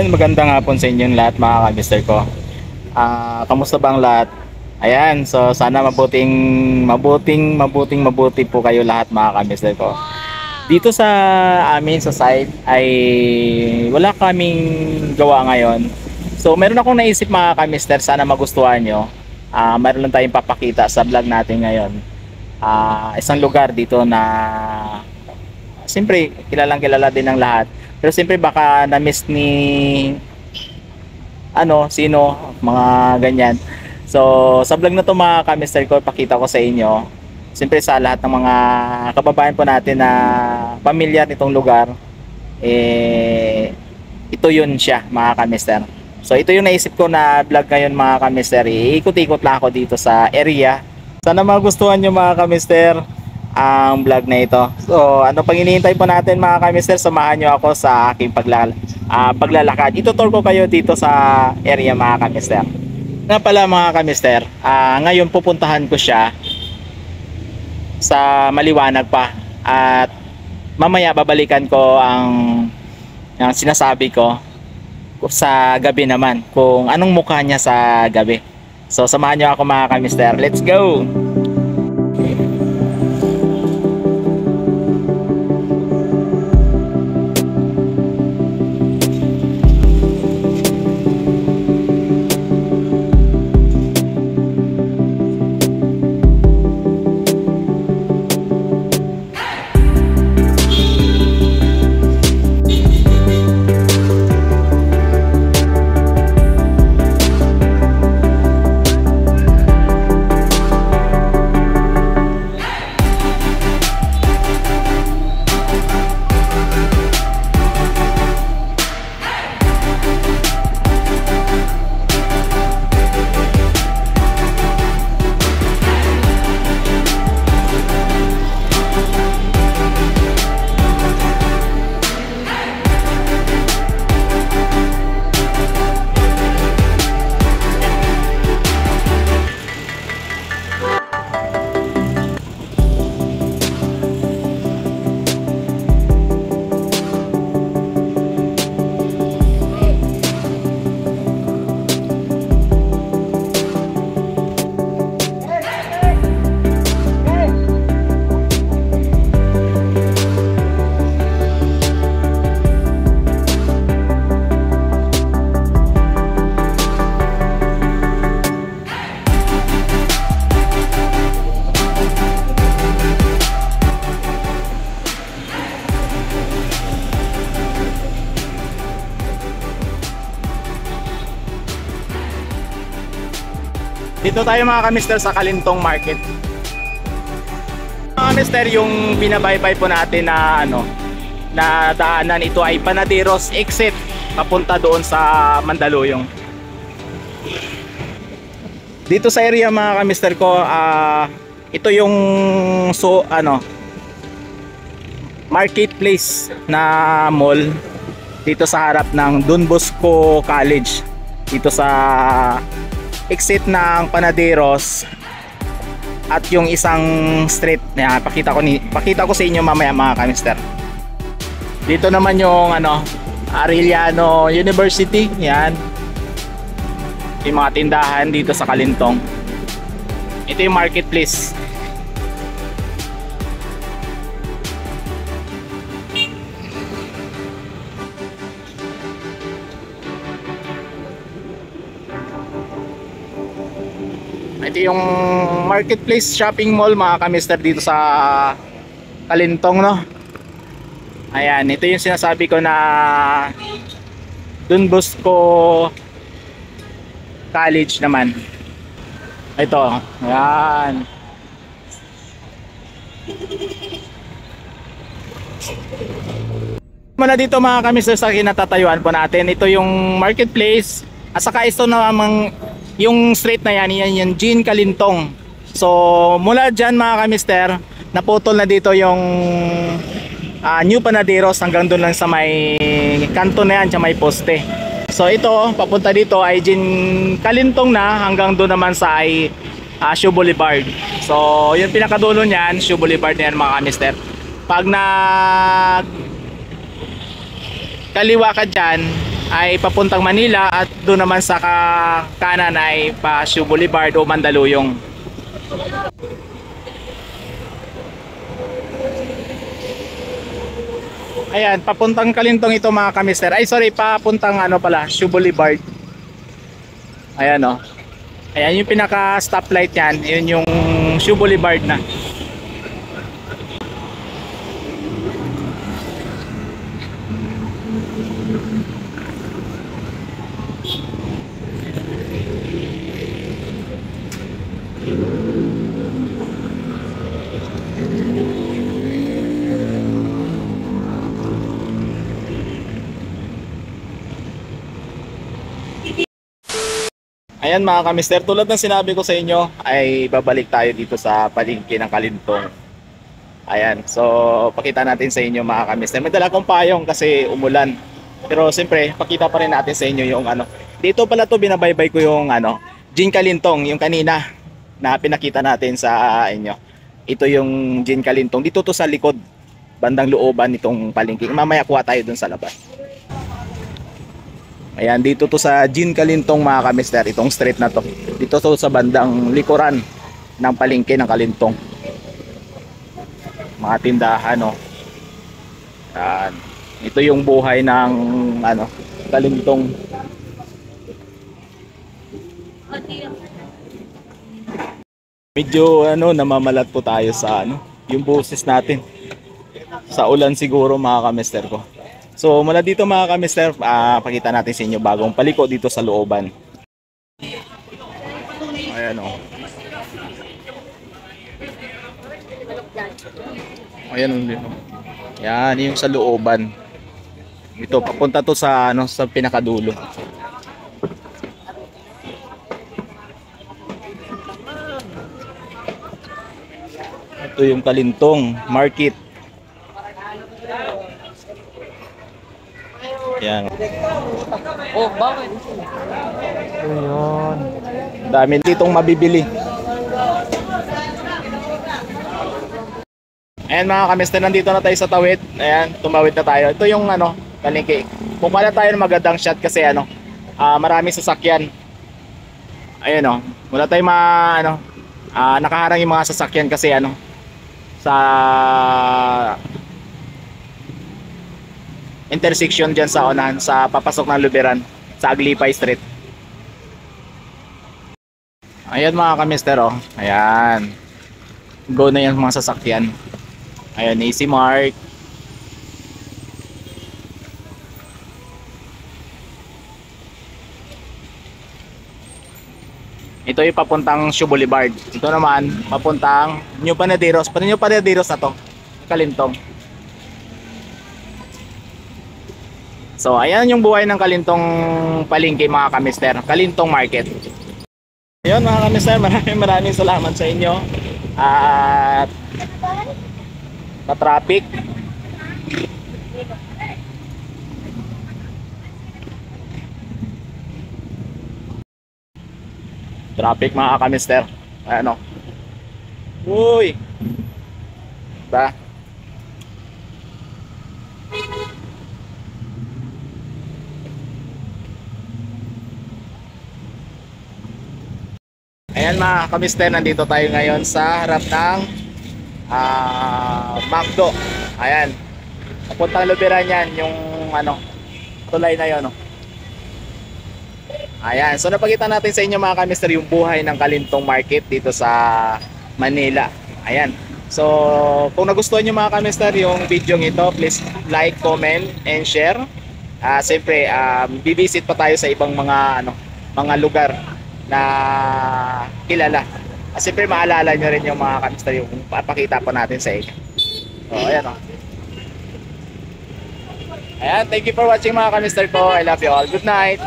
Ayan, magandang hapon sa inyong lahat mga ka-mister ko. Kamusta ba ang lahat? Ayan, so sana mabuti po kayo lahat mga ka-mister ko. Dito sa amin sa site ay wala kaming gawa ngayon. So meron akong naisip mga ka-mister, sana magustuhan nyo. Meron lang tayong papakita sa vlog natin ngayon. Isang lugar dito na siyempre kilalang kilala din ng lahat. Pero siyempre baka na-miss ni sino, mga ganyan. So sa vlog na to mga ka-mister ko, pakita ko sa inyo. Siyempre sa lahat ng mga kababayan po natin na pamilyar nitong lugar, ito yun siya mga ka-mister. So ito yung naisip ko na vlog ngayon mga ka-mister. Ikot-ikot lang ako dito sa area. Sana magustuhan nyo mga ka-mister ang vlog na ito. So ano pang hinihintay po natin mga ka-mister, samahan nyo ako sa aking paglalakad. Itutur ko kayo dito sa area mga ka-mister. Nga pala mga ka-mister, ngayon pupuntahan ko siya sa maliwanag pa, at mamaya babalikan ko ang sinasabi ko sa gabi naman, kung anong mukha niya sa gabi. So samahan nyo ako mga ka-mister, let's go! Dito tayo mga ka-mister sa Kalintong Market. Mga ka-mister, yung binabaybay po natin na na daanan, ito ay Panaderos exit papunta doon sa Mandaluyong. Dito sa area mga ka-mister ko, ito yung marketplace na mall dito sa harap ng Don Bosco College, dito sa exit ng Panaderos, at yung isang street na pakita ko sa inyo mamaya mga ka-mister. Dito naman yung Arellano University, yan yung mga tindahan dito sa Kalintong. Ito yung marketplace. Ito yung marketplace shopping mall mga ka-mister dito sa Kalintong, no? Ayan, ito yung sinasabi ko na Don Bosco College naman. Ito, ayan. Muna dito mga ka-mister sa kinatatayuan po natin. Ito yung marketplace. At saka ito namang yung street na yan Jean Kalintong. So mula dyan mga ka-mister, naputol na dito yung New Panaderos hanggang doon lang sa may kanto na yan, sa may poste. So ito papunta dito ay Jean Kalintong na, hanggang doon naman sa Shoe Boulevard. So yung pinakadulo niyan, Shoe Boulevard na yan mga ka-mister. Pag kaliwa ka dyan, ay papuntang Manila at doon naman sa kanan ay pa Paseo Boulevard o Mandaluyong. Ayan, papuntang Kalintong ito mga kamister. Ay sorry, papuntang ano pala, Paseo Boulevard. Ayan o. Ayan yung pinaka stoplight yan. Yun yung Paseo Boulevard na. Ayan mga kamister, tulad ng sinabi ko sa inyo ay babalik tayo dito sa palengke ng Kalintong. Ayan, so pakita natin sa inyo mga kamister. May dala akong payong kasi umulan. Pero siyempre, pakita pa rin natin sa inyo yung ano. Dito pala to binabaybay ko yung ano, Gin Kalintong, yung kanina na pinakita natin sa inyo. Ito yung Gin Kalintong. Dito to sa likod, bandang looban nitong palengke. Mamaya kuha tayo dun sa labas. Ayan, dito to sa Gin Kalintong mga kamister, itong street na to. Dito to sa bandang likuran ng palengke ng Kalintong. Mga tindahan, no. Ayan. Ito yung buhay ng ano, Kalintong. Medyo ano, namamalat po tayo sa ano, yung boses natin. Sa ulan siguro mga kamister ko. So mula dito mga kamister, pakita natin sa inyo bagong paliko dito sa looban. Ayan o. Ayan o dito. Yan yung sa looban. Ito papunta to sa ano, sa pinakadulo. Ito yung Kalintong Market. Yan. Oh, bakit? Ayun. Dami ditong mabibili. Ayan mga kamister, nandito na tayo sa tawid. Ayan, tumawid na tayo. Ito yung ano, palengke. Kung pala tayo ng magandang shot kasi ano, maraming sasakyan. Ayan o. Wala tayong ano, nakaharang yung mga sasakyan kasi ano, sa intersection dyan sa unahan, sa papasok ng Luberan, sa Aglipay Street. Ayan mga kamister oh. Ayan. Go na yung mga sasakyan. Ayan, Easy Mark. Ito yung papuntang Paseo Boulevard. Ito naman, papuntang New Panaderos. New Panaderos na to, Kalintong. So ayan yung buhay ng Kalintong palengke mga kamister, Kalintong Market. Ayun mga kamister, maraming salamat sa inyo. At pa-traffic. Traffic mga kamister. Ano? Uy. Ba? Ayan mga kamister, nandito tayo ngayon sa harap ng McDo. Ayan. Papuntang Luberan yan, yung ano, tulay na yun. No? Ayan, so napakita natin sa inyo mga kamister yung buhay ng Kalintong Market dito sa Manila. Ayan. So, kung nagustuhan nyo mga kamister yung video ito, please like, comment, and share. Siyempre, bibisit pa tayo sa ibang mga ano, mga lugar na kilala. Siyempre, maalala nyo rin yung mga kamister yung papakita po natin sa inyo. So, ayan o. Ayan, thank you for watching mga kamister ko. I love you all. Good night.